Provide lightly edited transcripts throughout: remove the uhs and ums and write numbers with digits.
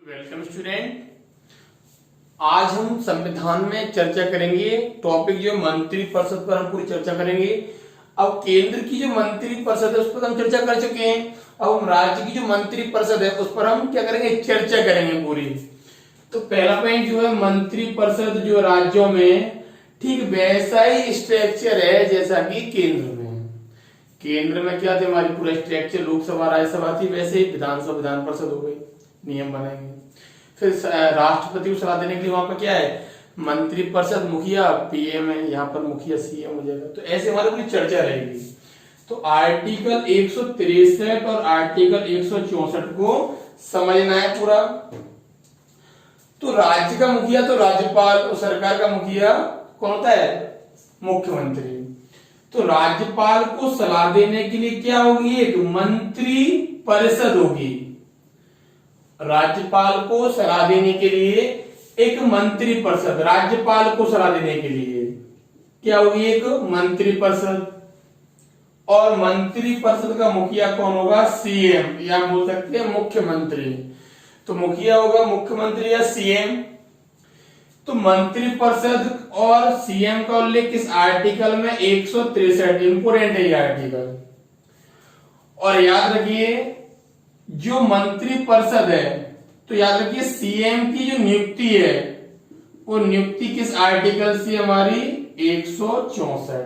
Welcome student. आज हम संविधान में चर्चा करेंगे। टॉपिक जो मंत्री परिषद पर हम पूरी चर्चा करेंगे। अब केंद्र की जो मंत्री परिषद है उस पर हम चर्चा कर चुके हैं। अब हम राज्य की जो मंत्री परिषद है उस पर हम क्या करेंगे, चर्चा करेंगे पूरी। तो पहला पॉइंट जो है, मंत्री परिषद जो राज्यों में ठीक वैसा ही स्ट्रक्चर है जैसा कि केंद्र में। केंद्र में क्या थे, हमारी पूरा स्ट्रक्चर लोकसभा राज्यसभा थी, वैसे ही विधानसभा विधान परिषद हो गई, नियम बनेंगे। फिर राष्ट्रपति को सलाह देने के लिए वहां पर क्या है, मंत्री परिषद, मुखिया पीएम है, यहाँ पर मुखिया सीएम हो जाएगा। तो ऐसे हमारी पूरी चर्चा रहेगी। तो आर्टिकल 163 और आर्टिकल 164 को समझना है पूरा। तो राज्य का मुखिया तो राज्यपाल और सरकार का मुखिया कौन होता है, मुख्यमंत्री। तो राज्यपाल को सलाह देने के लिए क्या होगी, एक मंत्री परिषद होगी। राज्यपाल को सलाह देने के लिए एक मंत्री परिषद, राज्यपाल को सलाह देने के लिए क्या होगी, एक मंत्री परिषद। और मंत्री परिषद का मुखिया कौन होगा, सीएम, या बोल सकते हैं मुख्यमंत्री। तो मुखिया होगा मुख्यमंत्री या सीएम। तो मंत्री परिषद और सीएम का उल्लेख किस आर्टिकल में, 163। इंपोर्टेंट है ये आर्टिकल। और याद रखिए, जो मंत्री परिषद है तो याद रखिए सीएम की जो नियुक्ति है वो नियुक्ति किस आर्टिकल से, हमारी 164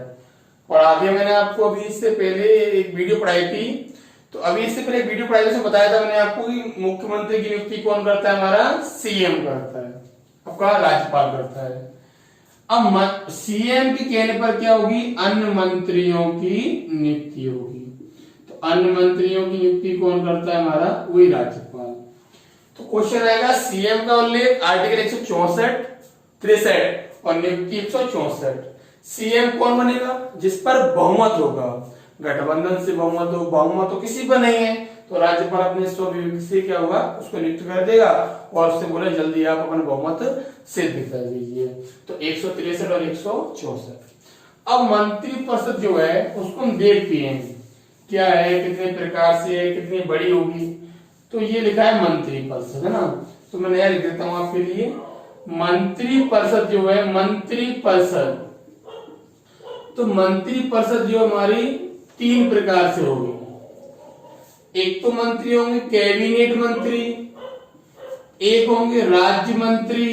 पढ़ा दिया मैंने आपको। अभी इससे पहले एक वीडियो पढ़ाई थी। तो अभी इससे पहले एक वीडियो पढ़ाई से बताया था मैंने आपको कि मुख्यमंत्री की नियुक्ति कौन करता है, हमारा सीएम करता है, आपका राज्यपाल करता है। अब सीएम के कहने पर क्या होगी, अन्य मंत्रियों की नियुक्ति होगी। अन्य मंत्रियों की नियुक्ति कौन करता है, हमारा वही राज्यपाल। तो क्वेश्चन आएगा, सीएम का उल्लेख आर्टिकल 164, 63 और नियुक्ति 164। सीएम कौन बनेगा, जिस पर बहुमत होगा, गठबंधन से बहुमत हो किसी पर नहीं है तो राज्यपाल अपने स्वविवेक से क्या होगा, उसको नियुक्त कर देगा और उससे बोले जल्दी आप अपना बहुमत सिद्ध कर दीजिए। तो 163 और 164। अब मंत्री परिषद जो है उसको हम देखते हैं क्या है, कितने प्रकार से है, कितनी बड़ी होगी। तो ये लिखा है मंत्री परिषद, है ना। तो मैं नया लिख देता हूं आपके लिए। मंत्री परिषद जो है, मंत्री परिषद, तो मंत्री परिषद जो हमारी 3 प्रकार से होगी। एक तो मंत्री होंगे कैबिनेट मंत्री, एक होंगे राज्य मंत्री,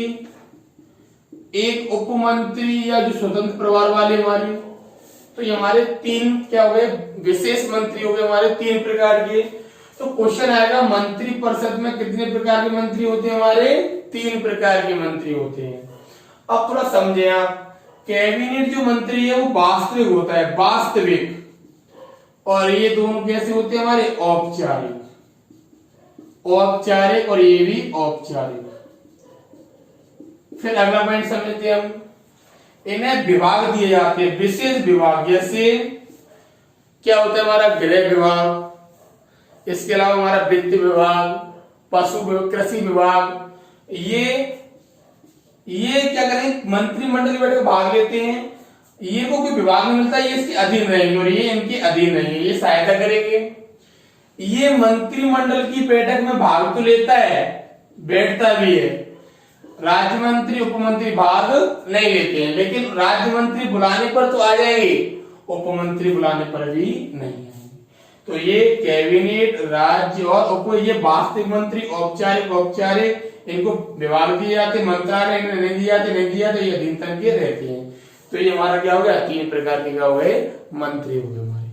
एक उपमंत्री या जो स्वतंत्र प्रभार वाले हमारी। तो ये हमारे 3 क्या हो गए, विशेष मंत्री हो गए हमारे 3 प्रकार के। तो क्वेश्चन आएगा, मंत्री परिषद में कितने प्रकार के मंत्री होते हैं, हमारे 3 प्रकार के मंत्री होते हैं। अब थोड़ा समझे आप, कैबिनेट जो मंत्री है वो वास्तविक होता है, वास्तविक। और ये दोनों कैसे होते हैं, हमारे औपचारिक, औपचारिक, और ये भी औपचारिक। फिर अगला पॉइंट समझते हैं हम, इन्हें विभाग दिए जाते हैं, विशेष विभाग। जैसे क्या होता है, हमारा गृह विभाग, इसके अलावा हमारा वित्त विभाग, कृषि विभाग। ये क्या करें, मंत्रिमंडल की बैठक में भाग लेते हैं। ये को कोई विभाग में मिलता है, ये इसके अधीन रहेंगे और ये इनके अधीन रहेंगे, ये सहायता करेंगे। ये मंत्रिमंडल की बैठक में भाग तो लेता है, बैठता भी है। राज्य मंत्री उपमंत्री भाग नहीं लेते हैं, लेकिन राज्य मंत्री बुलाने पर तो आ जाएंगे, उपमंत्री बुलाने पर भी नहीं आएंगे। तो ये कैबिनेट, राज्य और ये वास्तविक मंत्री, औपचारिक, इनको विभाग दिए जाते, मंत्रालय इन्हें नहीं दिए जाते, ये अधीन तक के रहते हैं। तो ये हमारा क्या हो गया, 3 प्रकार के क्या हुए, मंत्री हो गए हमारे।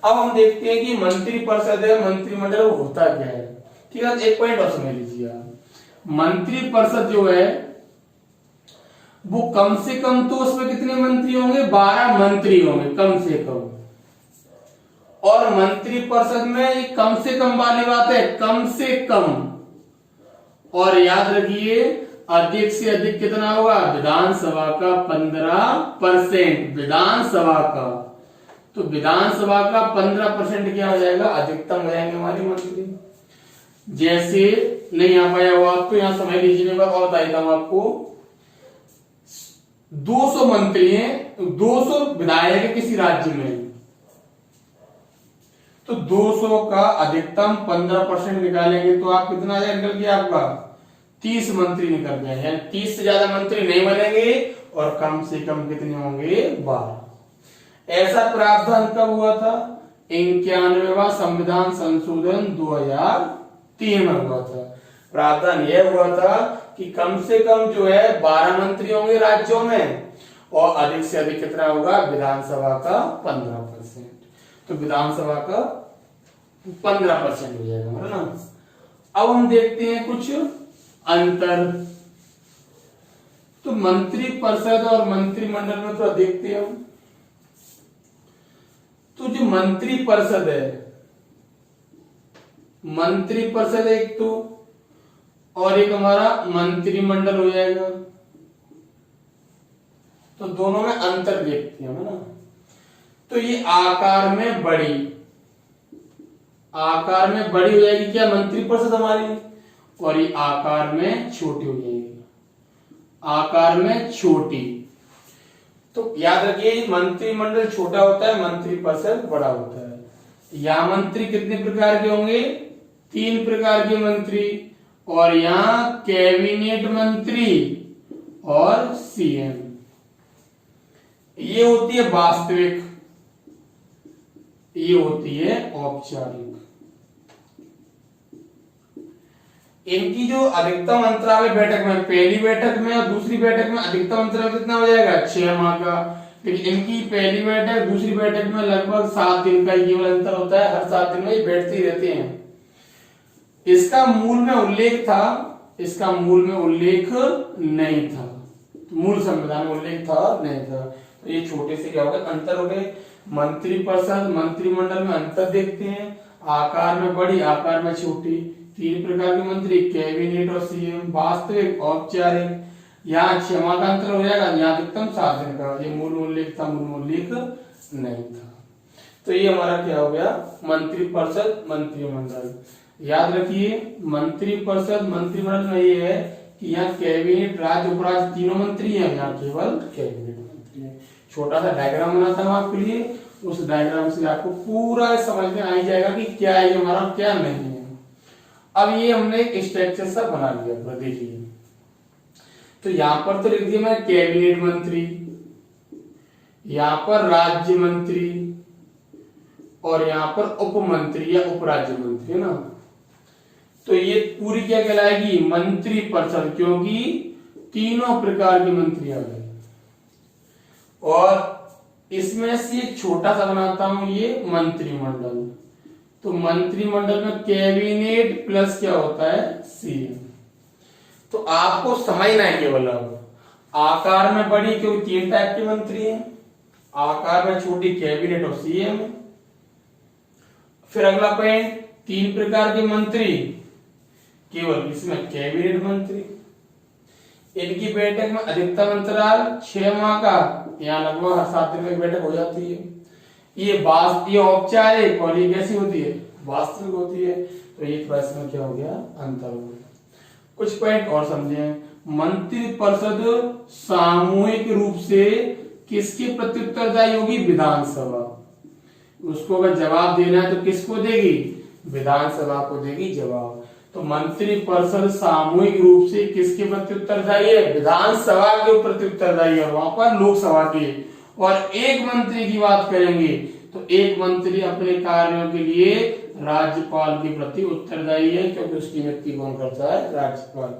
अब हम देखते हैं कि मंत्री परिषद है, मंत्रिमंडल होता क्या है। ठीक है, एक पॉइंट और समझ लीजिए आप। मंत्री परिषद जो है वो कम से कम तो उसमें कितने मंत्री होंगे, 12 मंत्री होंगे कम से कम। और मंत्री परिषद में ये कम से कम वाली बात है, कम से कम। और याद रखिए, अधिक से अधिक कितना होगा, विधानसभा का 15%, विधानसभा का। तो विधानसभा का 15% क्या हो जाएगा, अधिकतम हो जाएंगे हमारे मंत्री। जैसे नहीं आ पाया वो आप तो यहां समझ लीजिए, मैं और बता देता हूं आपको। 200 मंत्री हैं, 200 विधायक है किसी राज्य में, तो 200 का अधिकतम 15% निकालेंगे तो आप कितना आ जाएगा, निकल गया आपका 30 मंत्री निकल गए, यानी 30 से ज्यादा मंत्री नहीं बनेंगे और कम से कम कितने होंगे, 12। ऐसा प्रावधान कब हुआ था, 91वां संविधान संशोधन 2003 में हुआ था। प्रावधान यह हुआ था कि कम से कम जो है 12 मंत्री होंगे राज्यों में, और अधिक से अधिक कितना होगा, विधानसभा का 15%। तो विधानसभा का 15% हो जाएगा, है ना। अब हम देखते हैं कुछ अंतर। तो मंत्री परिषद और मंत्रिमंडल में थोड़ा देखते हैं हम। तो जो मंत्री परिषद है, मंत्री परिषद एक तो, और एक हमारा मंत्रिमंडल हो जाएगा। तो दोनों में अंतर देखते हैं, है ना। तो ये आकार में बड़ी हो जाएगी क्या, मंत्री परिषद हमारी, और ये आकार में छोटी हो जाएगी, आकार में छोटी। तो याद रखिए, मंत्रिमंडल छोटा होता है, मंत्री परिषद बड़ा होता है। यहाँ मंत्री कितने प्रकार के होंगे, 3 प्रकार के मंत्री, और यहाँ कैबिनेट मंत्री और सीएम। ये होती है वास्तविक, ये होती है औपचारिक। इनकी जो अधिकतम अंतराल है बैठक में, पहली बैठक में और दूसरी बैठक में अधिकतम अंतराल कितना हो जाएगा, 6 माह का। लेकिन इनकी पहली बैठक दूसरी बैठक में लगभग 7 दिन का केवल अंतर होता है, हर 7 दिन में ये बैठते ही रहते हैं। इसका मूल में उल्लेख था, इसका मूल में उल्लेख नहीं था, मूल संविधान में उल्लेख था नहीं था। तो ये छोटे से क्या हो गए, अंतर हो गए। मंत्री परिषद मंत्रिमंडल में अंतर देखते हैं, आकार में बड़ी, आकार में छोटी। 3 प्रकार के मंत्री, कैबिनेट और सीएम। वास्तविक, औपचारिक। यहाँ 6 माह का अंतर हो जाएगा, यहाँ अधिकतम 7 दिन का। ये मूल उल्लेख था, मूल उल्लेख नहीं था। तो ये हमारा क्या हो गया, मंत्री परिषद मंत्रिमंडल। याद रखिए, मंत्री परिषद मंत्रिमंडल में ये है कि यहाँ कैबिनेट, राज्य, उपराज्य तीनों मंत्री हैं, यहाँ केवल कैबिनेट मंत्री है। छोटा सा डायग्राम बनाता हूँ आपके लिए, उस डायग्राम से आपको पूरा समझ में आ ही जाएगा कि क्या है हमारा, क्या नहीं है। अब ये हमने एक स्ट्रक्चर सा बना लिया, देखिए। तो यहाँ पर तो लिख दिया मैंने कैबिनेट मंत्री, यहाँ पर राज्य मंत्री, और यहाँ पर उप मंत्री या उपराज्य मंत्री, है ना। तो ये पूरी क्या कहलाएगी, मंत्री परिषद, क्योंकि तीनों प्रकार के मंत्री आ गए। और इसमें से एक छोटा सा बनाता हूं, ये मंत्रिमंडल। तो मंत्रिमंडल में कैबिनेट प्लस क्या होता है, सीएम। तो आपको समझना है केवल, अब आकार में बड़ी क्योंकि 3 टाइप के मंत्री हैं, आकार में छोटी कैबिनेट और सीएम। फिर अगला पॉइंट, 3 प्रकार के मंत्री, केवल इसमें कैबिनेट मंत्री। इनकी बैठक में अधिकतम अंतराल 6 माह का, यहाँ लगभग हर 7 दिन में बैठक हो जाती है। ये औपचारिक, और ये कैसी होती है, वास्तविक होती है। तो ये थोड़ा इसमें क्या हो गया, अंतर हो गया। कुछ पॉइंट और समझें। मंत्री परिषद सामूहिक रूप से किसके प्रति उत्तरदायी होगी, विधानसभा। उसको अगर जवाब देना है तो किसको देगी, विधानसभा को देगी जवाब। तो मंत्री परिषद सामूहिक रूप से किसके प्रति उत्तरदायी है, विधानसभा के प्रति उत्तरदायी है, और वहां पर लोकसभा के। और एक मंत्री की बात करेंगे तो एक मंत्री अपने कार्यों के लिए राज्यपाल के प्रति उत्तरदायी है, क्योंकि उसकी नियुक्ति कौन करता है, राज्यपाल।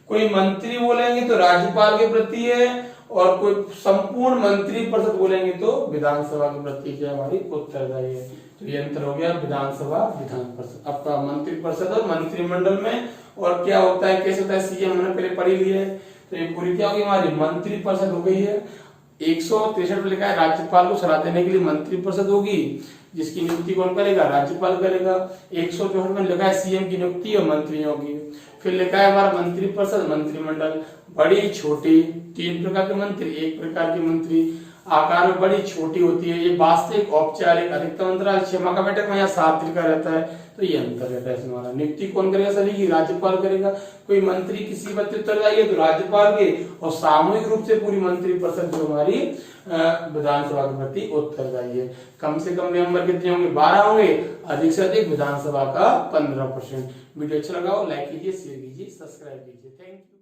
कोई मंत्री बोलेंगे तो राज्यपाल के प्रति है, और कोई संपूर्ण मंत्री परिषद बोलेंगे तो विधानसभा के प्रति क्या हमारी उत्तरदायी है। तो ये अंतर हो गया, विधानसभा विधान परिषद। आपका मंत्री परिषद और मंत्रिमंडल में और क्या होता है, कैसे होता है, सीएम हमने पहले पढ़ी ली है। तो ये पूरी क्या होगी, हमारी मंत्री परिषद हो गई है। 163 में लिखा है राज्यपाल को सलाह देने के लिए मंत्री परिषद होगी, जिसकी नियुक्ति कौन करेगा, राज्यपाल करेगा। 164 में लिखा है सीएम की नियुक्ति और मंत्रियों की। फिर लिखा है हमारा मंत्री परिषद मंत्रिमंडल, बड़ी छोटी 3 प्रकार के मंत्री, 1 प्रकार के मंत्री। आकार में बड़ी छोटी होती है। ये वास्तविक, औपचारिक, अधिकतम अंतराल, क्षमा का बैठक में यहाँ 7 लिखा रहता है, तो ये अंतर रहता है इसमें हमारा। नियुक्ति कौन करेगा सभी की? राज्यपाल करेगा। कोई मंत्री किसी पद उत्तरदायी है तो राज्यपाल के, और सामूहिक रूप से पूरी मंत्रिपरिषद जो हमारी विधानसभा के प्रति उत्तरदायी है। कम से कम मेंबर कितने होंगे? 12 होंगे, अधिक से अधिक विधानसभा का 15%। वीडियो अच्छा लगा हो लाइक कीजिए, शेयर कीजिए, सब्सक्राइब कीजिए। Thank you.